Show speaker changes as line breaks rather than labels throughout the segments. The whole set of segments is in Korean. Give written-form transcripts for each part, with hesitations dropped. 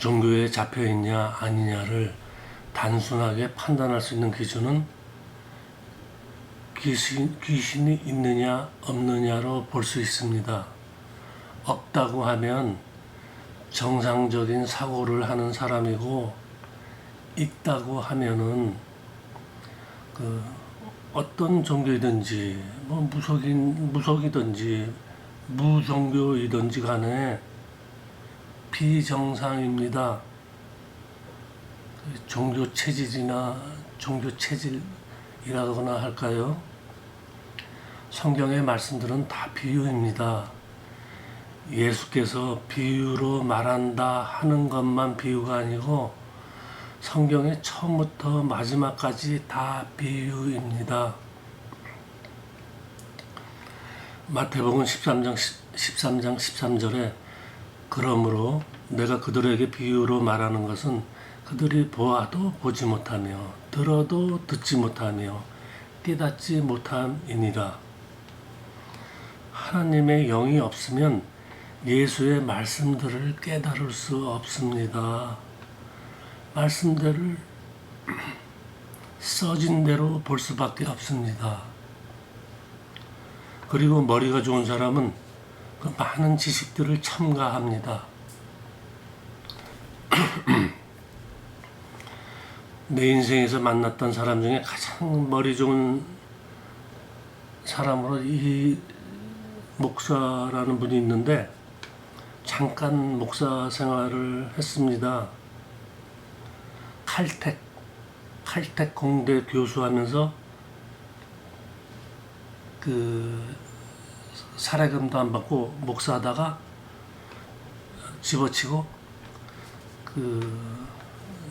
종교에 잡혀있냐 아니냐를 단순하게 판단할 수 있는 기준은 귀신이 있느냐 없느냐로 볼 수 있습니다. 없다고 하면 정상적인 사고를 하는 사람이고, 있다고 하면은 어떤 종교이든지 무속이든지 무종교이든지 간에 비정상입니다. 종교 체질이나 종교 체질이라거나 할까요? 성경의 말씀들은 다 비유입니다. 예수께서 비유로 말한다 하는 것만 비유가 아니고 성경의 처음부터 마지막까지 다 비유입니다. 마태복음 13장 13절에 그러므로 내가 그들에게 비유로 말하는 것은 그들이 보아도 보지 못하며 들어도 듣지 못하며 깨닫지 못함이니라. 하나님의 영이 없으면 예수의 말씀들을 깨달을 수 없습니다. 말씀들을 써진 대로 볼 수밖에 없습니다. 그리고 머리가 좋은 사람은 그 많은 지식들을 첨가합니다. 내 인생에서 만났던 사람 중에 가장 머리 좋은 사람으로 이 목사라는 분이 있는데, 잠깐 목사 생활을 했습니다. 칼텍 공대 교수하면서 사례금도 안 받고 목사하다가 집어치고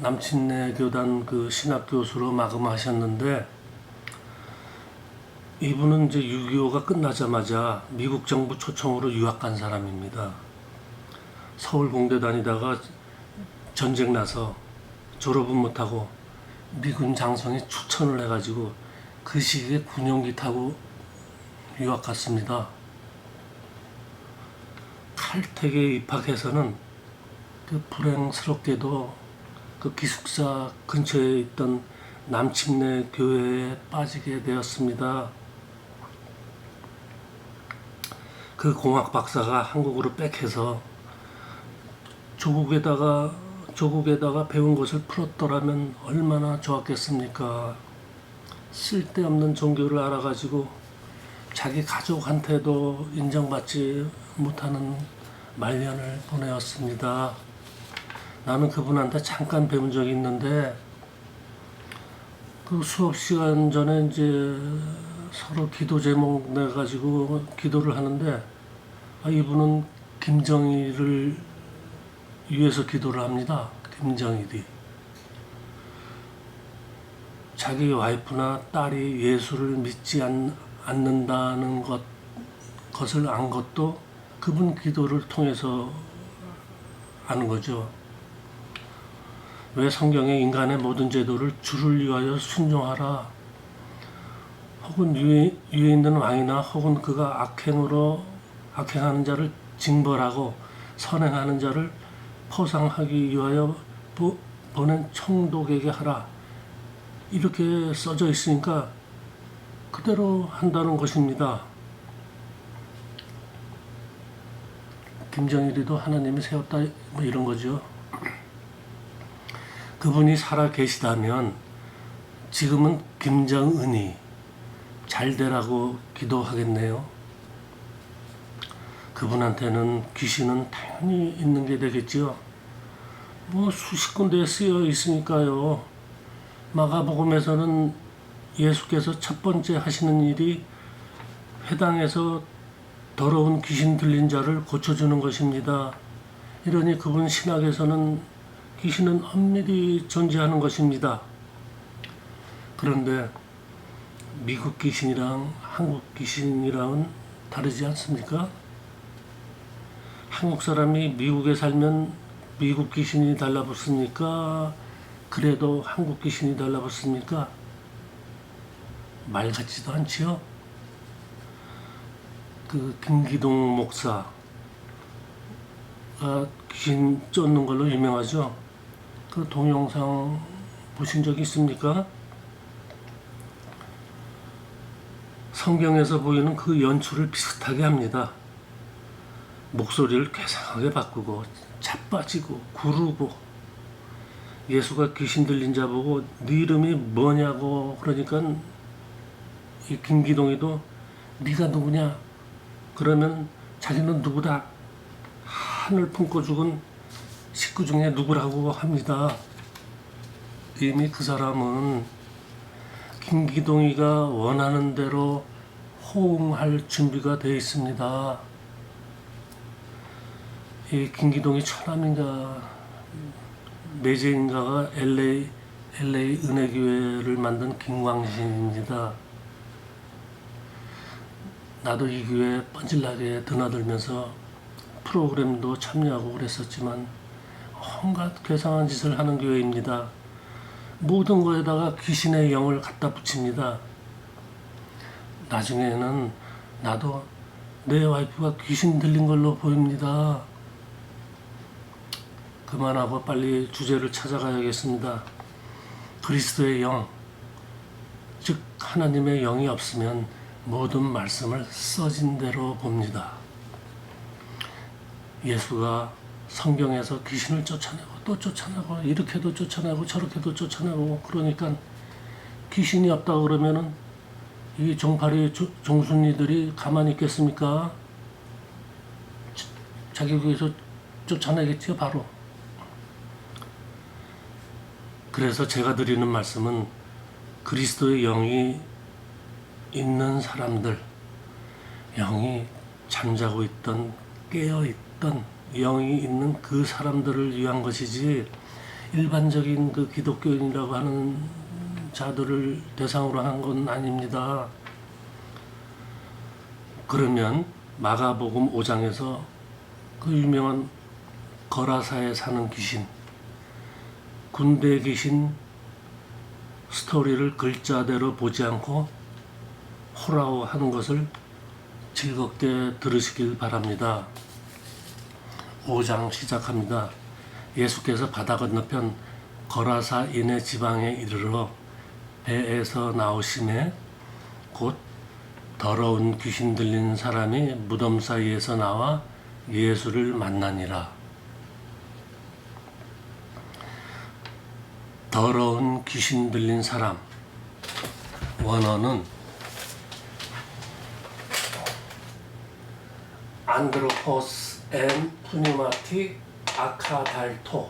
남친네 교단 신학 교수로 마감하셨는데, 이분은 이제 6.25가 끝나자마자 미국 정부 초청으로 유학 간 사람입니다. 서울 공대 다니다가 전쟁 나서 졸업은 못하고 미군 장성이 추천을 해가지고 그 시기에 군용기 타고 유학 갔습니다. 칼텍에 입학해서는 불행스럽게도 기숙사 근처에 있던 남침내 교회에 빠지게 되었습니다. 그 공학 박사가 한국으로 백해서 조국에다가 배운 것을 풀었더라면 얼마나 좋았겠습니까? 쓸데없는 종교를 알아가지고 자기 가족한테도 인정받지 못하는 말년을 보내었습니다. 나는 그분한테 잠깐 배운 적이 있는데, 수업 시간 전에 이제 서로 기도 제목 내가지고 기도를 하는데, 이분은 김정일을 위해서 기도를 합니다. 김정일이. 자기 와이프나 딸이 예수를 믿지 않는다는 것을 안 것도 그분 기도를 통해서 아는 거죠. 왜 성경에 인간의 모든 제도를 주를 위하여 순종하라, 혹은 위에 있는 왕이나 혹은 그가 악행하는 자를 징벌하고 선행하는 자를 포상하기 위하여 보낸 총독에게 하라, 이렇게 써져 있으니까 그대로 한다는 것입니다. 김정일이도 하나님이 세웠다 이런 거죠. 그분이 살아 계시다면 지금은 김정은이 잘 되라고 기도하겠네요. 그분한테는 귀신은 당연히 있는 게 되겠지요. 수십 군데에 쓰여 있으니까요. 마가복음에서는 예수께서 첫 번째 하시는 일이 회당에서 더러운 귀신 들린 자를 고쳐주는 것입니다. 이러니 그분 신학에서는 귀신은 엄밀히 존재하는 것입니다. 그런데 미국 귀신이랑 한국 귀신이랑은 다르지 않습니까? 한국 사람이 미국에 살면 미국 귀신이 달라붙습니까? 그래도 한국 귀신이 달라붙습니까? 말 같지도 않지요? 김기동 목사, 귀신 쫓는 걸로 유명하죠. 그 동영상 보신 적 있습니까? 성경에서 보이는 그 연출을 비슷하게 합니다. 목소리를 괴상하게 바꾸고 자빠지고 구르고, 예수가 귀신 들린 자 보고 네 이름이 뭐냐고 그러니까 이 김기동이도 네가 누구냐 그러면 자기는 누구다, 하늘 품고 죽은 식구 중에 누구라고 합니다. 이미 그 사람은 김기동이가 원하는 대로 호응할 준비가 되어 있습니다. 이 김기동이 처남인가 내재인가가 LA 은혜교회를 만든 김광신입니다. 나도 이 교회에 뻔질나게 드나들면서 프로그램도 참여하고 그랬었지만 온갖 괴상한 짓을 하는 교회입니다. 모든 거에다가 귀신의 영을 갖다 붙입니다. 나중에는 나도 내 와이프가 귀신 들린 걸로 보입니다. 그만하고 빨리 주제를 찾아가야겠습니다. 그리스도의 영, 즉 하나님의 영이 없으면 모든 말씀을 써진 대로 봅니다. 예수가 성경에서 귀신을 쫓아내고 또 쫓아내고 이렇게도 쫓아내고 저렇게도 쫓아내고 그러니까 귀신이 없다고 그러면은 이 종파리 종순이들이 가만히 있겠습니까? 자기 교회에서 쫓아내겠지요, 바로. 그래서 제가 드리는 말씀은 그리스도의 영이 있는 사람들, 영이 잠자고 있던 깨어있던 영이 있는 그 사람들을 위한 것이지 일반적인 그 기독교인이라고 하는 자들을 대상으로 한 건 아닙니다. 그러면 마가복음 5장에서 그 유명한 거라사에 사는 귀신, 군대 귀신 스토리를 글자대로 보지 않고 호라고 하는 것을 즐겁게 들으시길 바랍니다. 5장 시작합니다. 예수께서 바다 건너편 거라사인의 지방에 이르러 배에서 나오심에 곧 더러운 귀신 들린 사람이 무덤 사이에서 나와 예수를 만나니라. 더러운 귀신 들린 사람, 원어는 안드로포스 앤 푸니마티 아카달토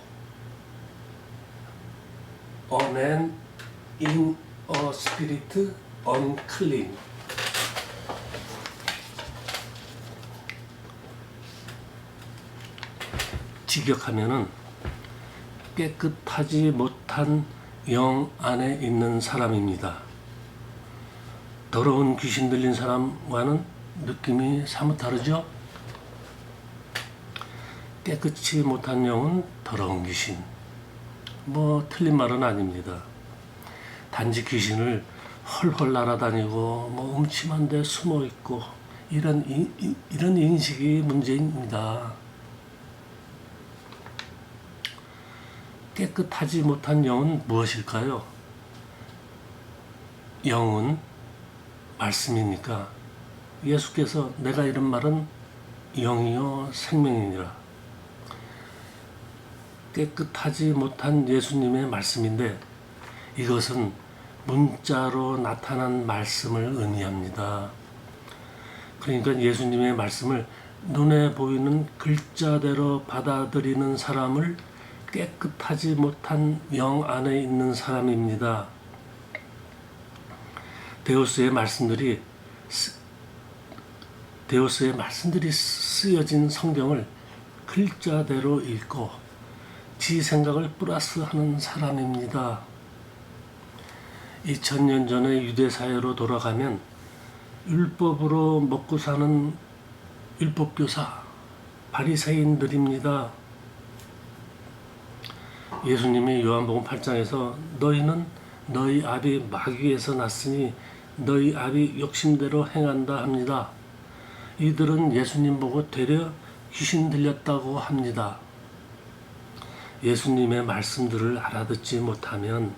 A man in a spirit unclean. 직역하면은 깨끗하지 못한 영 안에 있는 사람입니다. 더러운 귀신 들린 사람과는 느낌이 사뭇 다르죠? 깨끗이 못한 영은 더러운 귀신. 뭐 틀린 말은 아닙니다. 단지 귀신을 헐헐 날아다니고 뭐 음침한 데 숨어 있고 이런 인식이 문제입니다. 깨끗하지 못한 영은 무엇일까요? 영은 말씀이니까 예수께서 내가 이런 말은 영이요 생명이니라. 깨끗하지 못한 예수님의 말씀인데 이것은 문자로 나타난 말씀을 의미합니다. 그러니까 예수님의 말씀을 눈에 보이는 글자대로 받아들이는 사람을 깨끗하지 못한 영 안에 있는 사람입니다. 데오스의 말씀들이 쓰여진 성경을 글자대로 읽고 지 생각을 플러스하는 사람입니다. 2000년 전의 유대사회로 돌아가면 율법으로 먹고 사는 율법교사, 바리새인들입니다. 예수님이 요한복음 8장에서 너희는 너희 아비 마귀에서 났으니 너희 아비 욕심대로 행한다 합니다. 이들은 예수님 보고 되려 귀신 들렸다고 합니다. 예수님의 말씀들을 알아듣지 못하면,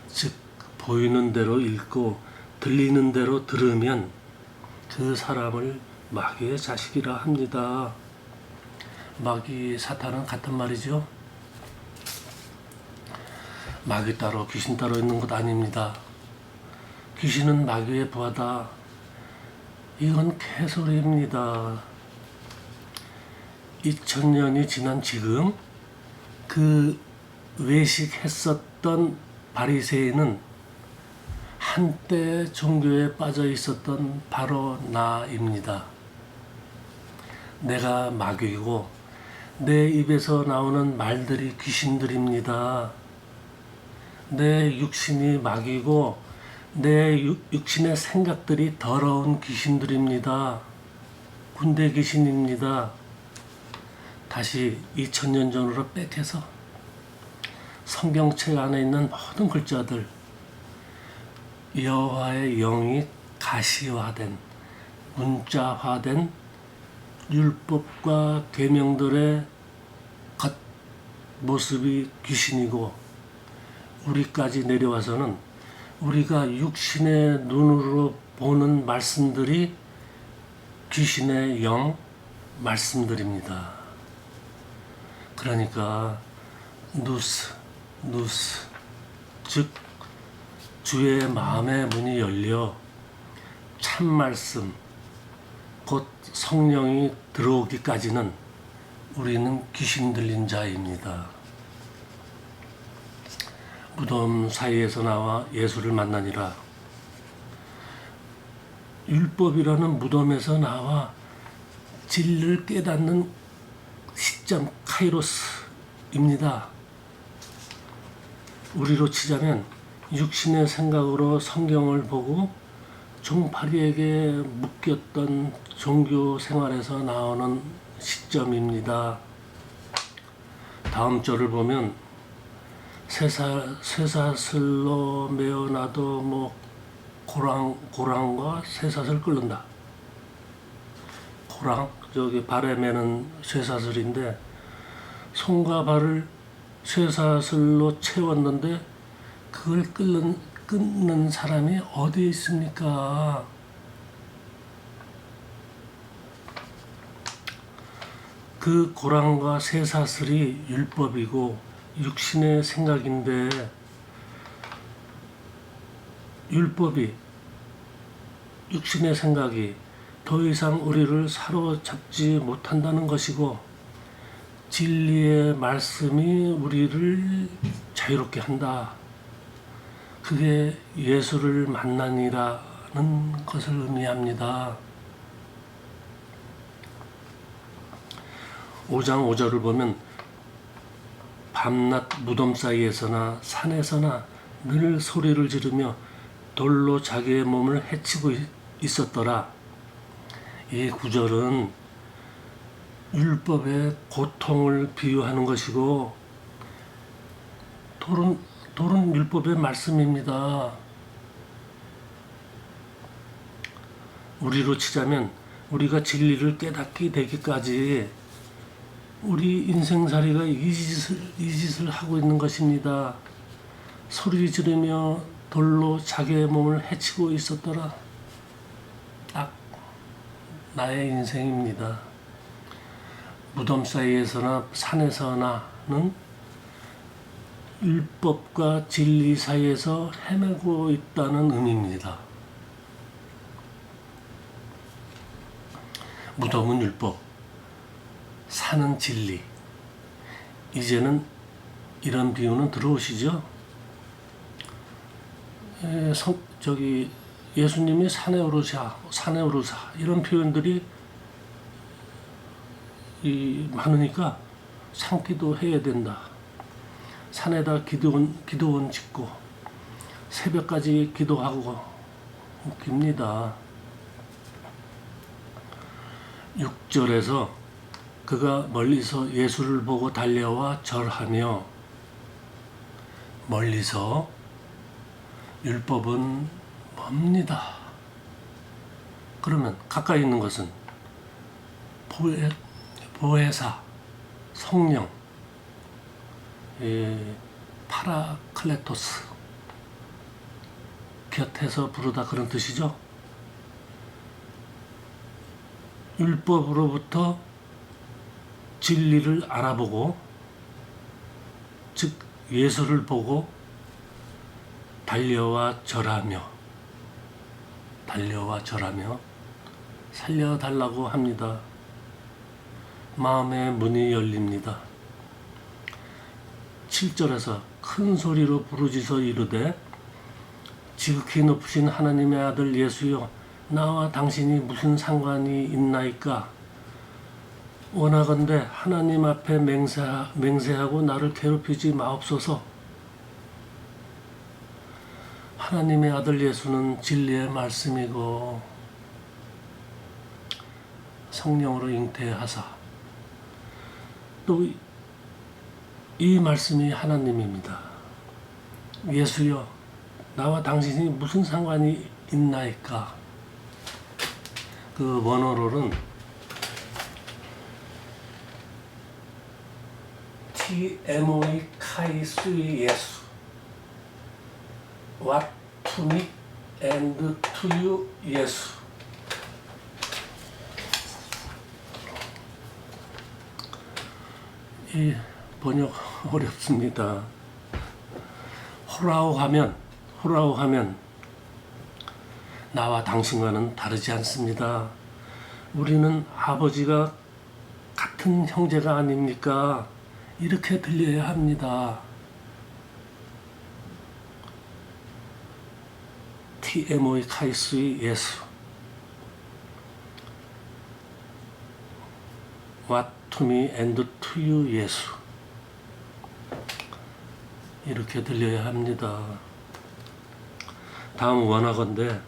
즉 보이는 대로 읽고 들리는 대로 들으면 그 사람을 마귀의 자식이라 합니다. 마귀, 사탄은 같은 말이죠. 마귀 따로 귀신 따로 있는 것 아닙니다. 귀신은 마귀의 부하다. 이건 개소리입니다. 2000년이 지난 지금 그 외식했었던 바리새인은 한때 종교에 빠져 있었던 바로 나입니다. 내가 마귀고 내 입에서 나오는 말들이 귀신들입니다. 내 육신이 마귀고 내 육신의 생각들이 더러운 귀신들입니다. 군대 귀신입니다. 다시 2000년 전으로 백해서 성경책 안에 있는 모든 글자들, 여호와의 영이 가시화된, 문자화된 율법과 계명들의 겉모습이 귀신이고, 우리까지 내려와서는 우리가 육신의 눈으로 보는 말씀들이 귀신의 영 말씀들입니다. 그러니까 누스, 즉 주의 마음의 문이 열려 참 말씀, 곧 성령이 들어오기까지는 우리는 귀신 들린 자입니다. 무덤 사이에서 나와 예수를 만나니라. 율법이라는 무덤에서 나와 진리를 깨닫는 시점 카이로스입니다. 우리로 치자면 육신의 생각으로 성경을 보고 종파리에게 묶였던 종교 생활에서 나오는 시점입니다. 다음 절을 보면 쇠사슬로 메어놔도 고랑과 쇠사슬 끓는다. 고랑, 저기 발에 매는 쇠사슬인데 손과 발을 쇠사슬로 채웠는데 그걸 끊는 사람이 어디에 있습니까? 그 고랑과 쇠사슬이 율법이고 육신의 생각인데, 율법이, 육신의 생각이 더 이상 우리를 사로잡지 못한다는 것이고, 진리의 말씀이 우리를 자유롭게 한다. 그게 예수를 만나니라는 것을 의미합니다. 5장 5절을 보면 밤낮 무덤 사이에서나 산에서나 늘 소리를 지르며 돌로 자기의 몸을 해치고 있었더라. 이 구절은 율법의 고통을 비유하는 것이고, 돌은 율법의 말씀입니다. 우리로 치자면 우리가 진리를 깨닫게 되기까지 우리 인생살이가 이 짓을 하고 있는 것입니다. 소리 지르며 돌로 자기의 몸을 해치고 있었더라. 딱 나의 인생입니다. 무덤 사이에서나 산에서나는 율법과 진리 사이에서 헤매고 있다는 의미입니다. 무덤은 율법, 산은 진리. 이제는 이런 비유는 들어오시죠? 예수님이 산에 오르사 이런 표현들이 많으니까 산기도 해야 된다. 산에다 기도원 짓고 새벽까지 기도하고 웃깁니다. 6절에서 그가 멀리서 예수를 보고 달려와 절하며, 멀리서 율법은 멉니다. 그러면 가까이 있는 것은 보혜사, 성령, 파라클레토스, 곁에서 부르다 그런 뜻이죠. 율법으로부터 진리를 알아보고, 즉 예수를 보고 달려와 절하며 살려달라고 합니다. 마음의 문이 열립니다. 7절에서 큰 소리로 부르짖어 이르되 지극히 높으신 하나님의 아들 예수여, 나와 당신이 무슨 상관이 있나이까? 원하건대 하나님 앞에 맹세하고 나를 괴롭히지 마옵소서. 하나님의 아들 예수는 진리의 말씀이고 성령으로 잉태하사, 또 이 말씀이 하나님입니다. 예수여, 나와 당신이 무슨 상관이 있나이까? 그 원어로는 TMOE 카이스의 예수, What to me and to you 예수. 이 번역 어렵습니다. 호라오 하면 나와 당신과는 다르지 않습니다. 우리는 아버지가 같은 형제가 아닙니까? 이렇게 들려야 합니다. TMOE 카이스의 예수, What to me and to you 예수, 이렇게 들려야 합니다. 다음 원하건대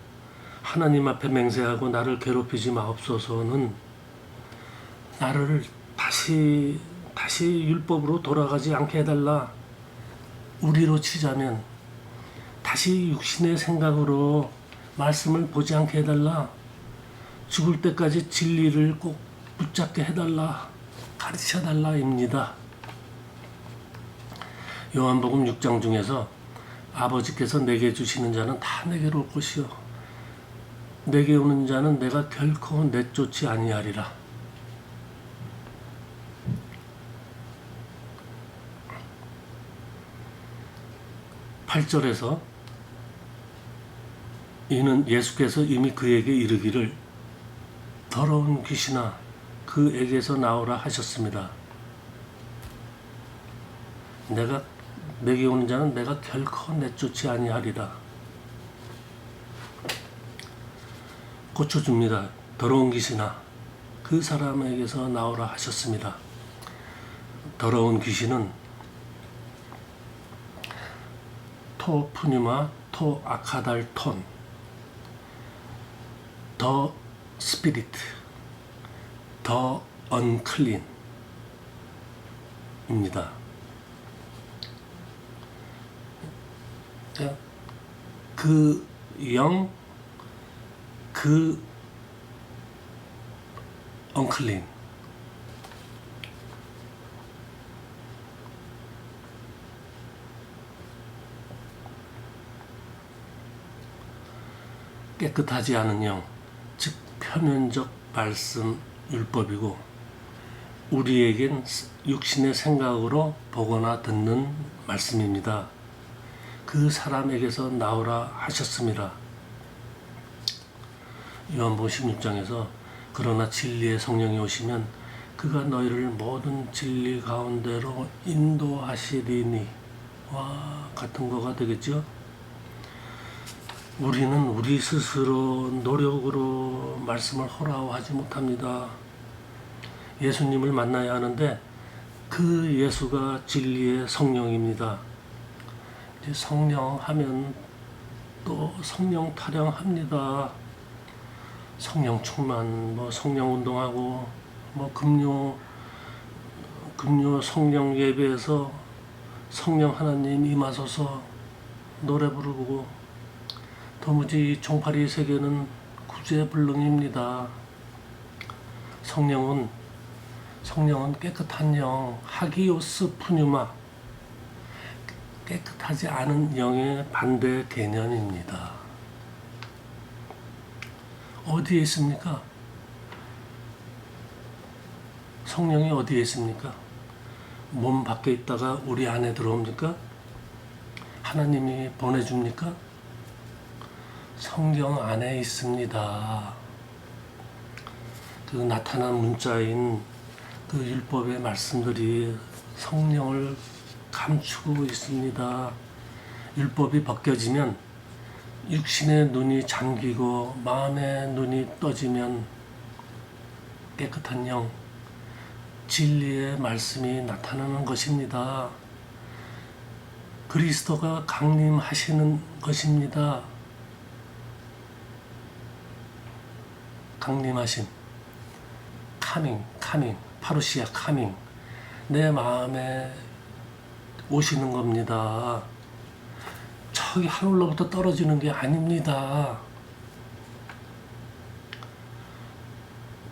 하나님 앞에 맹세하고 나를 괴롭히지 마옵소서는 나를 다시 율법으로 돌아가지 않게 해달라. 우리로 치자면 다시 육신의 생각으로 말씀을 보지 않게 해달라. 죽을 때까지 진리를 꼭 붙잡게 해달라. 가르쳐달라입니다. 요한복음 6장 중에서 아버지께서 내게 주시는 자는 다 내게로 올 것이요 내게 오는 자는 내가 결코 내쫓지 아니하리라. (8절에서) 이는 예수께서 이미 그에게 이르기를 더러운 귀신아 그에게서 나오라 하셨습니다. 내게 오는 자는 내가 결코 내쫓지 아니하리라. 고쳐줍니다. 더러운 귀신아 그 사람에게서 나오라 하셨습니다. 더러운 귀신은 토 푸뉴마 토 아카달톤 더 스피리트 더 언클린 입니다. 그 영, 그 언클린. 깨끗하지 않은 영, 즉 표면적 말씀 율법이고 우리에겐 육신의 생각으로 보거나 듣는 말씀입니다. 그 사람에게서 나오라 하셨습니다. 요한복음 16장에서 그러나 진리의 성령이 오시면 그가 너희를 모든 진리 가운데로 인도하시리니 와 같은 거가 되겠죠. 우리는 우리 스스로 노력으로 말씀을 호라호하지 못합니다. 예수님을 만나야 하는데 그 예수가 진리의 성령입니다. 성령 하면 또 성령 타령합니다. 성령 충만, 성령 운동하고, 금요 성령 예배에서 성령 하나님 임하소서 노래 부르고, 도무지 종파리 세계는 구제불능입니다. 성령은 성령은 깨끗한 영, 하기오스 푸뉴마, 깨끗하지 않은 영의 반대 개념입니다. 어디에 있습니까? 성령이 어디에 있습니까? 몸 밖에 있다가 우리 안에 들어옵니까? 하나님이 보내줍니까? 성경 안에 있습니다. 그 나타난 문자인 그 율법의 말씀들이 성령을 감추고 있습니다. 율법이 벗겨지면 육신의 눈이 잠기고 마음의 눈이 떠지면 깨끗한 영, 진리의 말씀이 나타나는 것입니다. 그리스도가 강림하시는 것입니다. 강림하신 카밍, 파루시아 카밍, 내 마음에 오시는 겁니다. 저기 하늘로부터 떨어지는 게 아닙니다.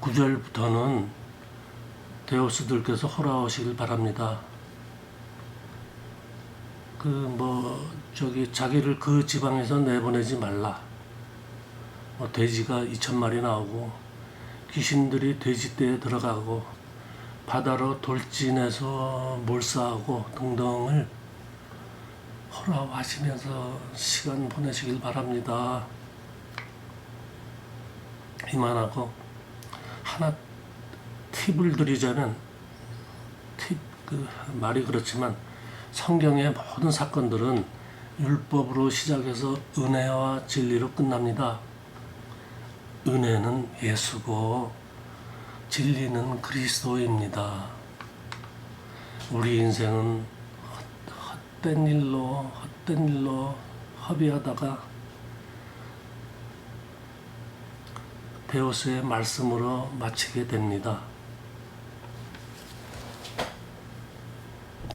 9절부터는 데오스들께서 호라오시길 바랍니다. 자기를 그 지방에서 내보내지 말라. 돼지가 2,000마리 나오고 귀신들이 돼지떼에 들어가고 바다로 돌진해서 몰사하고 등등을 허락하시면서 시간 보내시길 바랍니다. 이만하고 하나 팁을 드리자면 말이 그렇지만 성경의 모든 사건들은 율법으로 시작해서 은혜와 진리로 끝납니다. 은혜는 예수고 진리는 그리스도입니다. 우리 인생은 헛된 일로 허비하다가 데오스의 말씀으로 마치게 됩니다.